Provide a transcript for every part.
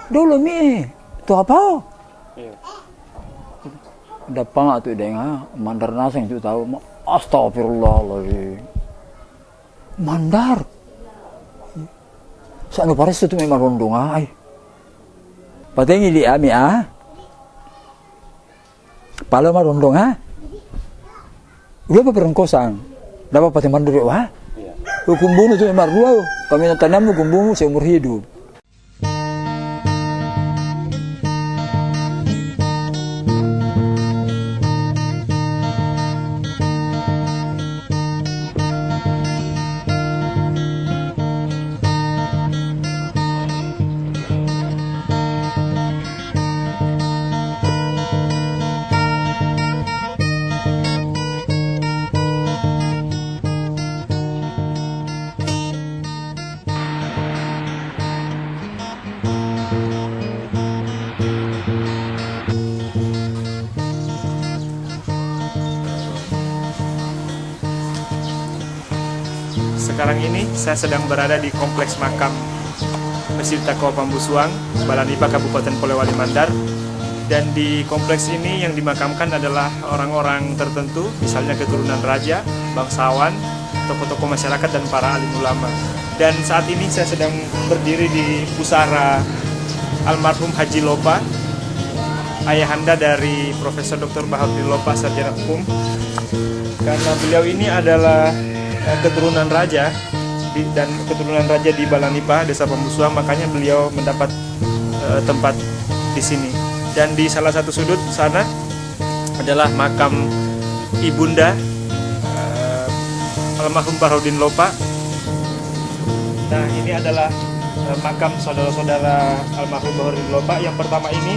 Dulu mi, tu apa? Iya. Dapang atu denga mandar naseng tu tahu. Astagfirullahaladzim. Mandar. Sano pares tu memang rondong ay. Patengi di ami Palo marondong Udah apa perengkosang? Dapat pateng mandar wah? Iya. Hukum bunuh tu memang dua. Kami tanam hukum bunuh seumur hidup. Sekarang ini saya sedang berada di kompleks makam Masjid Taqwa Pambusuang, Balanipa, Kabupaten Polewali Mandar. Dan di kompleks ini yang dimakamkan adalah orang-orang tertentu, misalnya keturunan raja, bangsawan, tokoh-tokoh masyarakat, dan para alim ulama. Dan saat ini saya sedang berdiri di pusara almarhum Haji Lopa, ayahanda dari Profesor Dr. Baharudin Lopa, sarjana hukum. Karena beliau ini adalah keturunan raja dan keturunan raja di Balanipa, Desa Pambusuang, makanya beliau mendapat tempat di sini. Dan di salah satu sudut sana adalah makam ibunda almarhum Baharudin Lopa. Nah, ini adalah makam saudara-saudara almarhum Baharudin Lopa. Yang pertama ini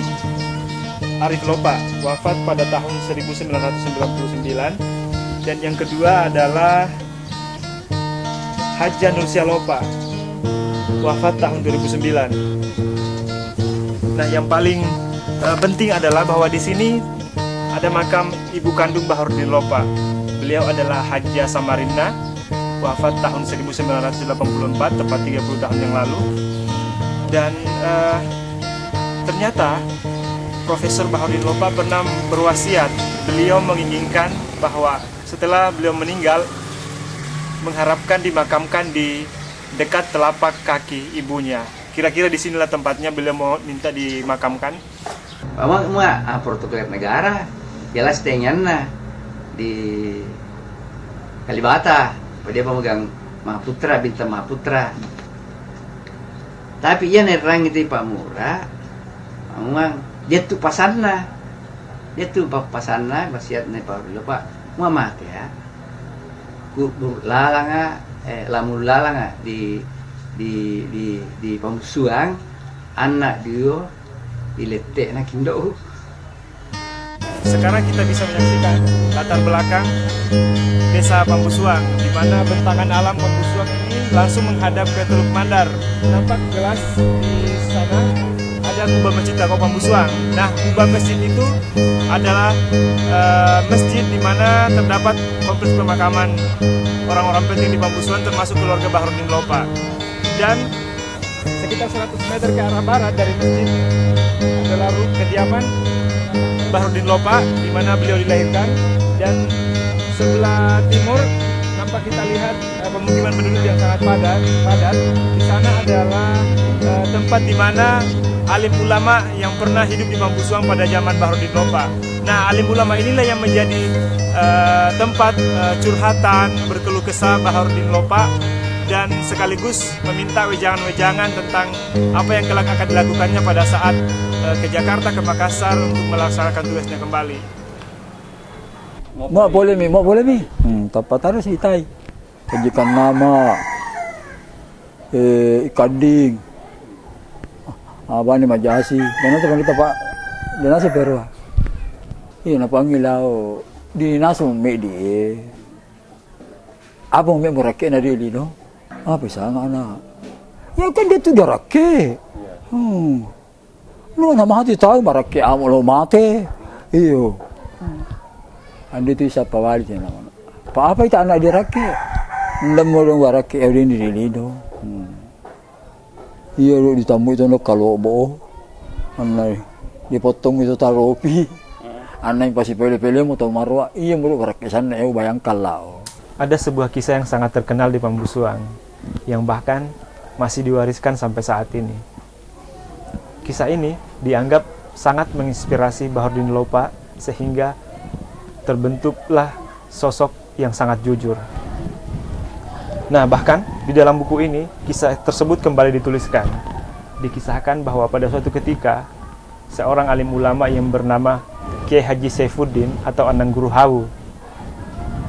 Arif Lopa, wafat pada tahun 1999. Dan yang kedua adalah Haja Nursia Lopa, wafat tahun 2009. Nah, yang paling penting adalah bahwa di sini ada makam ibu kandung Baharudin Lopa. Beliau adalah Haja Samarinda, wafat tahun 1984, tepat 30 tahun yang lalu. Dan ternyata Profesor Baharudin Lopa pernah berwasiat. Beliau menginginkan bahwa setelah beliau meninggal, mengharapkan dimakamkan di dekat telapak kaki ibunya. Kira-kira di sinilah tempatnya beliau mau minta dimakamkan. Protokol negara jelas tenyanna di Kalibata, dia pemegang Mahaputra, bintang Mahaputra. Tapi ia nerang itu Pak Murah, dia tuh pasanna, wasiat nih Pak Lupa, mati ya. Lamun lalanga di Pambusuang, anak dia diletek nak kindo. Sekarang kita bisa menyaksikan latar belakang Desa Pambusuang, di mana bentangan alam Pambusuang ini langsung menghadap ke Teluk Mandar. Nampak jelas di sana ada kubah Masjid Taqwa Pambusuang. Nah, kubah masjid itu adalah masjid di mana terdapat kompleks pemakaman orang-orang penting di Pambusuang, termasuk keluarga Baharudin Lopa. Dan sekitar 100 meter ke arah barat dari masjid adalah kediaman Baharudin Lopa, di mana beliau dilahirkan. Dan sebelah timur nampak kita lihat pemukiman penduduk yang sangat padat. Di sana adalah tempat di mana alim ulama yang pernah hidup di Pambusuang pada zaman Baharudin Lopa. Nah, alim ulama inilah yang menjadi tempat curhatan, berkeluh kesah Baharudin Lopa, dan sekaligus meminta wejangan-wejangan tentang apa yang kelak akan dilakukannya pada saat ke Jakarta, ke Makassar untuk melaksanakan tugasnya kembali. Mau boleh mi. Tepat harus itai. Kajikan nama, ikan ding, apa ni majasi. Dan itu kita Pak, dan nasi perwa. Iya, napangilau di nasu medi. Abang me morake na dili no. Apa sana na? Ya kan dia tu darake. No na mati tahu marake amo lo mate. Iyo. Andi tu siapa wali je nama. Pa apa itu anak dia rake? Ndam mo warake evri ni dili no. Iyo lo ditamu itu no kalau bo. Anay, dipotong itu taropi. Anay pasti pele-pele mo to marwa. Iya mo berakisan na bayangkan lah. Ada sebuah kisah yang sangat terkenal di Pambusuang, yang bahkan masih diwariskan sampai saat ini. Kisah ini dianggap sangat menginspirasi Bahordin Lopa, sehingga terbentuklah sosok yang sangat jujur. Nah, bahkan di dalam buku ini, kisah tersebut kembali dituliskan. Dikisahkan bahwa pada suatu ketika, seorang alim ulama yang bernama Kiai Haji Saifuddin atau Anang Guru Hawu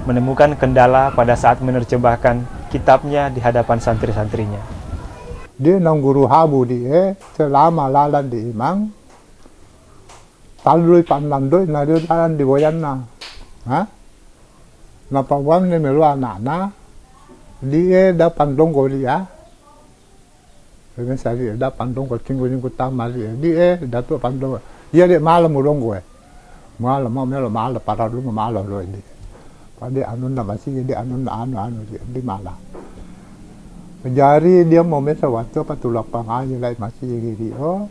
menemukan kendala pada saat menerjemahkan kitabnya di hadapan santri-santrinya. Dia Anang Guru Hawu dia selama lalan di imang, talui panlandoi na dia lalan di boyanna. Napawang ni melu anak-anak, dia dah pandong ko dia. Dengan saya dah pandong ko tinggu tamal dia dah tu pandong. Dia malam ulong ko. Malam mau melo malam para lu malam lo ini. Pada anun na masih dia anun anu di malam. Jari dia mau mesa waktu patulak pangaji lai masih gini. Oh.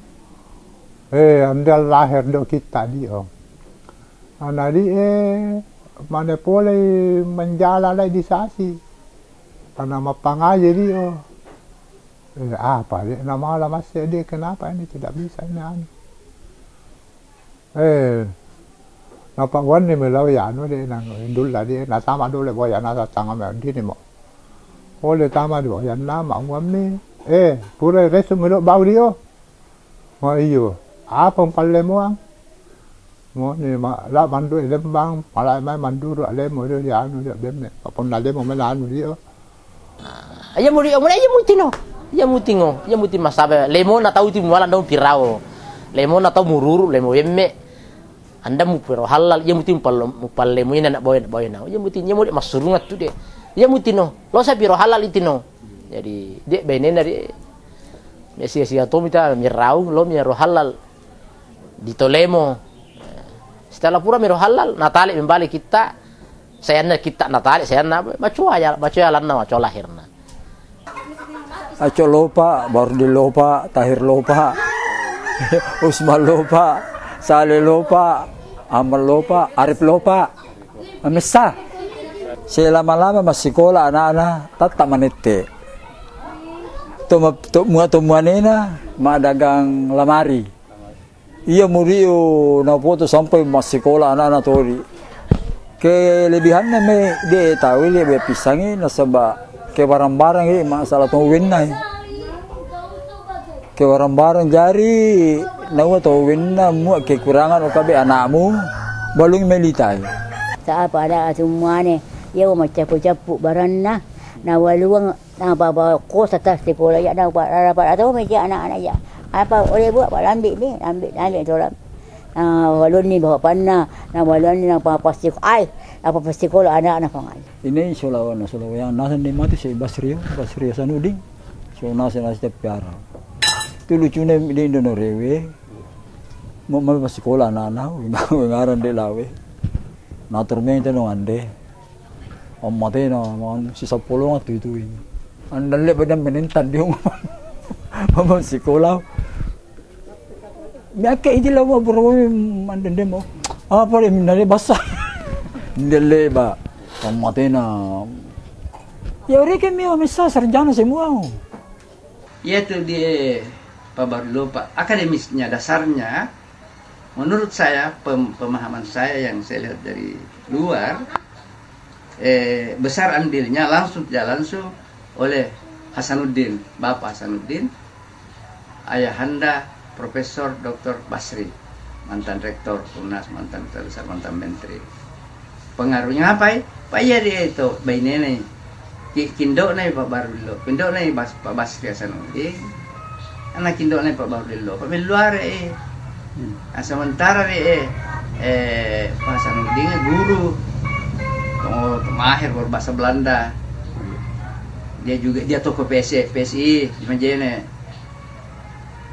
Andal lahir do kita dia. Anak dia mana boleh menjala lai di sasi. Karena mapangaji dia. Apa dia nama lah masih dia kenapa ini tidak bisa ini anu. Napa wan ni melau ya anu dia nang indul lah dia na sama dulu boya na tangga me di ni mo. Oleh tama di boya na ma ngam ni. Pura resu melo bau dia. Mo iyo. Apa palle mo ang? Mo ni ma la mandu lembang pala mai mandu ro le mo dia anu dia bem ne. Papon na le mo mela anu dia. Aja muri mutino. Ya muti masabe lemon atau ti mualan daun pirao. Lemon atau mururu lemo yemme. Anda mu pero halal ya muti mupal lemo ina nak boy na. Ya muti masurungat tu de. Ya muti no. Lo sa piro halal itino. Jadi dia benen dari sia-sia to mita mirau lo miro halal ditolemo. Setelah pura miro halal natali membalik kita. Saya kita natali saya na macua lanna macua lahirna. Aco Lopa, Bahordin Lopa, Tahir Lopa, Usman Lopa, Saleh Lopa, Amal Lopa, Arif Lopa, Amista. Selama-lama masih sekolah anak-anak tatap manete. Tumuan na madagang lamari. Iya murio na foto sampai masih sekolah anak-anak tori. Kelebihannya dia tahu dia pisangnya nasaba ke barang-barang masalah tawin na ke barang-barang jari nawa tawin na mu kekurangan o kabe anakmu balung melitay sa apa ada semua ni ia macapu-capu barang na waluang na baba ko sa tas sekolah ya na dapat atau meja anak-anak ya apa oleh buat ambil orang walun ni bawa panna na walun ni na pasti apa pasti kalau anak-anak pangal. Ini Sulawan yang nasan di mati si Basrio Sanuding. So nasan setiap piara. Tu lucunya di Indonesia. Mau masih sekolah anak-anak, ngaran de lawe. Naturnya itu ande. Mati na si 10 ngatu itu. Andal le badan menintan dia. Mama sekolah. Miaka ini lah bro mandende mo. Apa ni nari basah. Ndele ba mati na. Ya ori kami misa sarjana semua. Yaitu dia Pak Bahordin Lopa akademisnya dasarnya menurut saya pemahaman saya yang saya lihat dari luar besar andilnya langsung oleh Hasanuddin, Bapak Hasanuddin, ayahanda Profesor Dr. Basri, mantan rektor UNAS, mantan besar, mantan menteri. Pengaruhnya apa? Pak ya dia itu bayi nenek kindo nih Pak Bahordin Lopa, kindo nih Pak Basri Hasanuddin, anak kindo nih Pak Bahordin Lopa, luar sementara Pak Hasanuddin guru mahir berbahasa Belanda, dia toko PSI di Majene.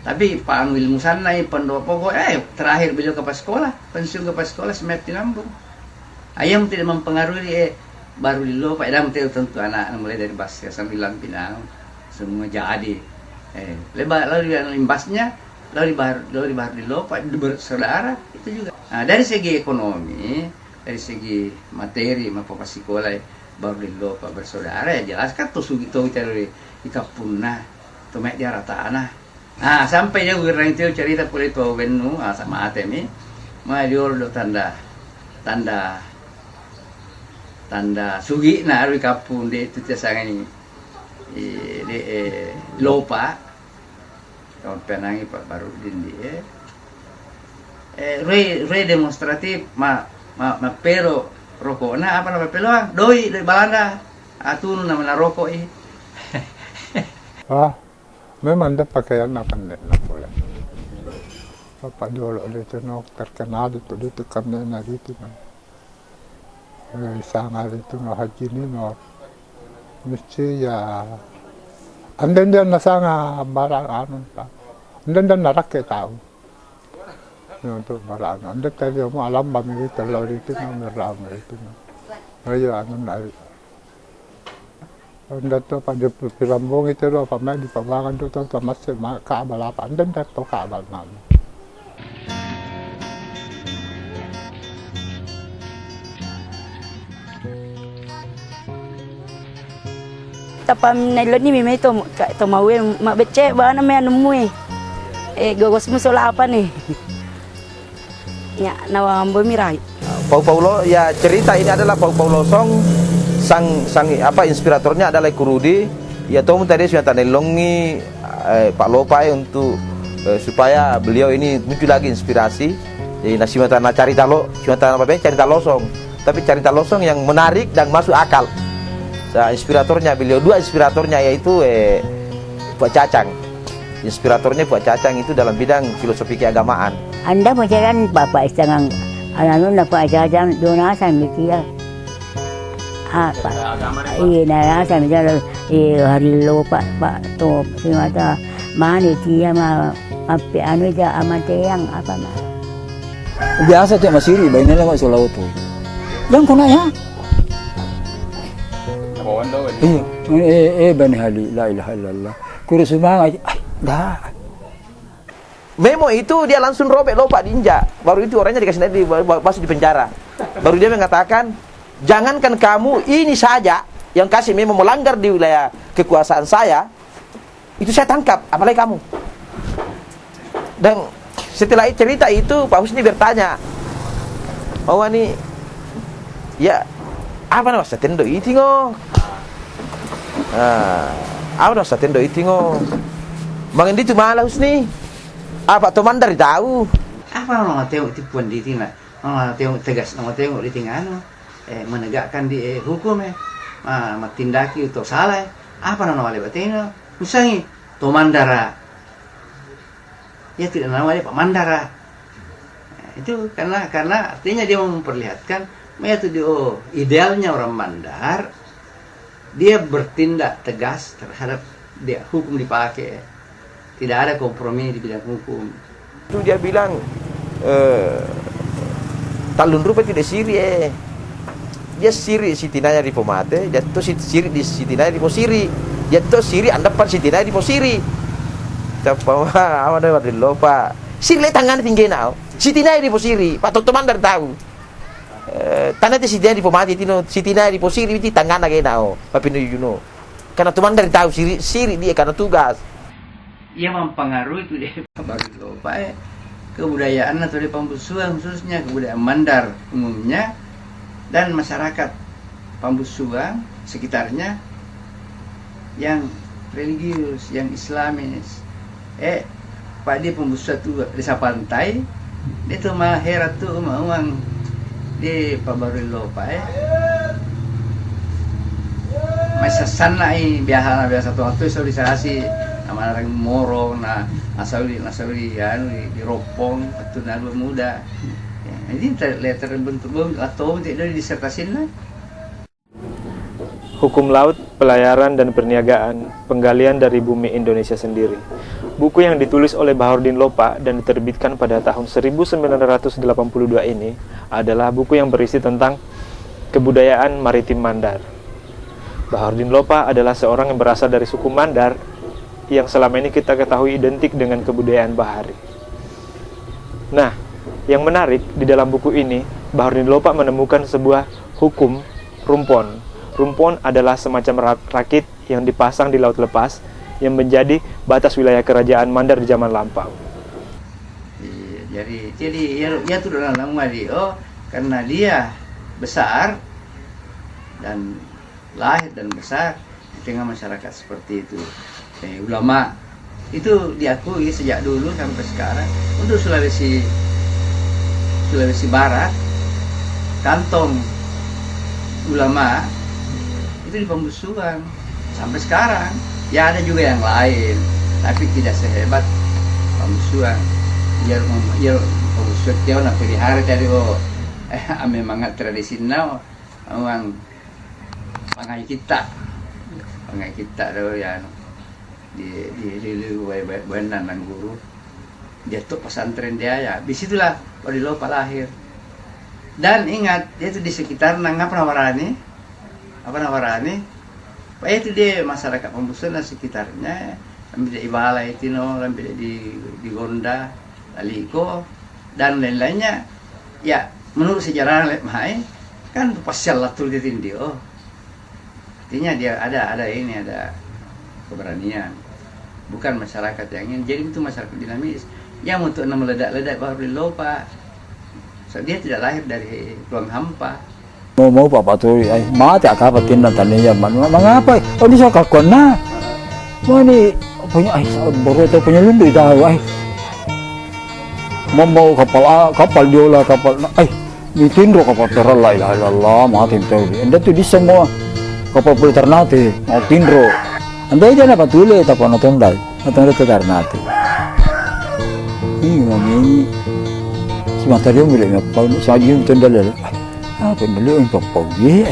Tapi Pak Anwil Musanna pendopo terakhir beliau ke sekolah, pensiun ke sekolah semet di Lampung. Ayam tidak mempengaruhi Bahordin Lopa, tentu anak mulai dari Basri sampai Pinang semua jadi. Lalu imbasnya lalu di Bahardin Lopa bersaudara itu juga. Nah, dari segi ekonomi, dari segi materi maupun sekolah Bahardin Lopa bersaudara ya jelas kan tuh sugi tuh dari ikapuna tuh mek dia rata anah. Nah sampai dia orang itu cerita pula itu benu sama atemi, mah dia do tanda sugi nah di kapun dia itu tiasangani di Lopa. Tahun penangi Pak Barudin dia re demonstratif ma pero rokok na apa nama peluang doi dari Belanda atun nama rokok memang ada pakaian apa nih nak boleh Bapak dulu itu no terkenal itu karena nari itu no sangat itu no haji ini no mesti ya anda nasanga barang anu tak anda narak ke tahu untuk barang anda tadi mau alam bami telur itu merah itu ayo anu nari anda tu pada pirambong itu apa mai di pabangan tu masih kaabal apa anda tu kaabal mana Tapam nailon ni mimi to mawe mak becek bana me nemui gogos musola apa nih ya nawa ambo mirai Pau Paulo ya cerita ini adalah Pau Paulo Song sang apa inspiratornya adalah Kurudi ya tomu tadi sudah tanelongi Pak Lopa untuk supaya beliau ini muncul lagi inspirasi jadi nasimata cerita cerita losong tapi cerita losong yang menarik dan masuk akal. Inspiratornya beliau dua inspiratornya yaitu Pak Cacang. Inspiratornya Pak Cacang itu dalam bidang filosofi keagamaan. Anda macam Bapak istangang anu na Pak Cacang donasan mikia. Apa? Iya narasan mikia hari lo Pak Top semata mana dia ma apa anu dia amate yang apa mah. Biasa cek masiri bayi nela mak solau tu. Yang kena ya. Bani hali la ilaha illallah kurus semangat dah memo itu dia langsung robek Lopa diinjak baru itu orangnya dikasih masuk di penjara baru dia mengatakan jangankan kamu ini saja yang kasih memo melanggar di wilayah kekuasaan saya itu saya tangkap apalagi kamu dan setelah cerita itu Pak Husni bertanya bahwa nih ya apa nama satendo itingo apa nama satendo itingo mangendi tu malah Husni apa teman dari tahu apa orang tengok tipuan di tina orang tengok tegas orang tengok di tinggal menegakkan di hukum matindaki untuk salah apa nama wale batena usangi to mandara ya tidak nama dia Pak Mandara itu karena artinya dia memperlihatkan itu idealnya orang Mandar dia bertindak tegas terhadap dia hukum dipakai tidak ada kompromi di bidang hukum itu dia bilang talun rupa tidak siri dia siri sitinanya di pomate dia tu siri di sitinanya di posiri dia tu siri andapan sitinanya di posiri tapi apa ada di Lopa siri le tangan tinggi nau sitinanya di posiri Pak teman dari tahu tanah ti sitinanya di pomate tino sitinanya di posiri itu tangan lagi nau papino yuno karena teman dari tahu siri dia karena tugas ia mempengaruhi itu dia baru Lopa kebudayaan atau di Pambusuang khususnya kebudayaan Mandar umumnya dan masyarakat Pambusuang sekitarnya yang religius, yang Islamis. Pak dia Pambusuang tu desa pantai, dia tu mah herat tu uang di Pabaru Lopa masa sana biasa tu waktu sosialisasi nama orang Moro asal di Ropong atau nalu muda ini terbentuk atau tidak disertasin lah. Hukum Laut, Pelayaran dan Perniagaan, Penggalian dari Bumi Indonesia Sendiri. Buku yang ditulis oleh Bahardin Lopa dan diterbitkan pada tahun 1982 ini adalah buku yang berisi tentang kebudayaan maritim Mandar. Bahardin Lopa adalah seorang yang berasal dari suku Mandar yang selama ini kita ketahui identik dengan kebudayaan Bahari. Nah, yang menarik di dalam buku ini, Baharudin Lopa menemukan sebuah hukum rumpon. Rumpon adalah semacam rakit yang dipasang di laut lepas yang menjadi batas wilayah kerajaan Mandar di zaman lampau. Jadi ya tu dalam lama karena dia besar dan lahir dan besar di tengah masyarakat seperti itu. Ulama itu diakui sejak dulu sampai sekarang. Untuk Sulawesi Barat, kantong ulama itu di Pembusuan sampai sekarang. Ya ada juga yang lain, tapi tidak sehebat Pembusuan. Ya Pembusuan dia nak pelihara tadi ame mangat tradisional, orang pangai kita tu ya di benan dan guru dia tuh pesantren dia ya. Disitulah Baharudin Lopa lahir. Dan ingat dia itu di sekitar Nawarani, Pak itu dia masyarakat Pembusuan dan sekitarnya, sampai di Ibala itu sampai di Gonda, Aliko dan lain-lainnya. Ya menurut sejarah Mahai kan pasal latul di tindi. Artinya dia ada keberanian. Bukan masyarakat yang ingin. Jadi itu masyarakat dinamis yang untuk meledak-ledak Baharudin Lopa. So, dia tidak lahir dari ruang hampa. Mau Pak Turi, mati apa tindak taninya, mengapa? Oh ini soal kakuan na. Wah ini punya, baru itu punya lundu tahu, mau kapal diolah kapal, ditindro kapal teral la ilaha illallah, mati tahu. Anda tu di semua kapal Ternate, mau tindro. Anda aja nak patule, tapi natondai ke Ternate. Ini mami, si materi yang bilang apa? Saya jom tendal. Pendali untuk pagi.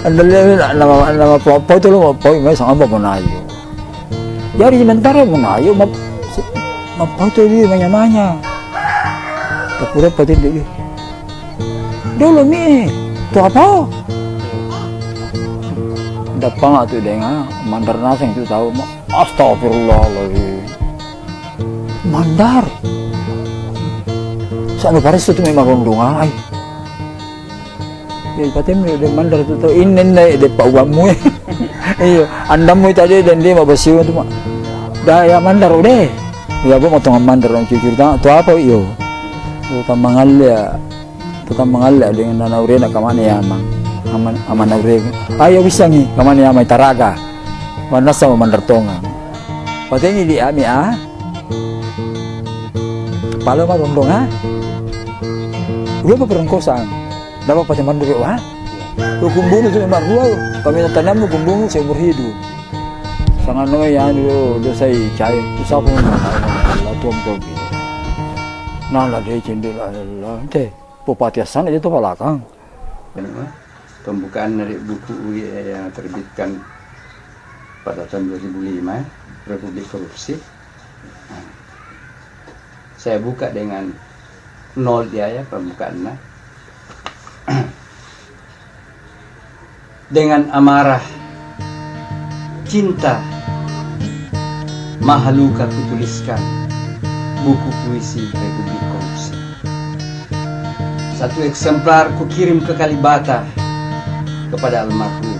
Pendali nama apa itu lo apa? Mai sama apa menayu. Jadi sementara menayu, apa itu dia banyak-banyak. Terpura pati dia. Dulu ni, tu apa? Dapat tu dengar Mandar Naseng tu tahu. Astagfirullahaladzim. Mandar. Sana paris tu memang rondong ay. Patim dia Mandar tu inen de pauamu. Iyo, andamu tadi dan dia mabasiu tu mak. Daya Mandar udah. Ya gua motong Mandar orang cucur tu apa iyo. Tu tamangalia dengan nanaure nak kamane ya amang. Aman naure. Ayo bisa ni kamane ya mai taraga. Mana sama Mandar tonga. Patim ni dia ami Palo mah rondong Dia apa perengkosan? Dapat pakai mandiri hukum bunuh itu memang gua. Kami tanam hukum bunuh seumur hidup. Sangat noy yang do saya cai. Usah pun Allah tuam. Nah lah dia cendela Allah. Teh popatiasan itu tu belakang. Pembukaan dari buku yang terbitkan pada tahun 2005, Republik Korupsi. Saya buka dengan nol dia ya pembukaannya. Dengan amarah, cinta, mahaluka kutuliskan buku puisi Republik Korupsi. Satu eksemplar kukirim ke Kalibata kepada almarhum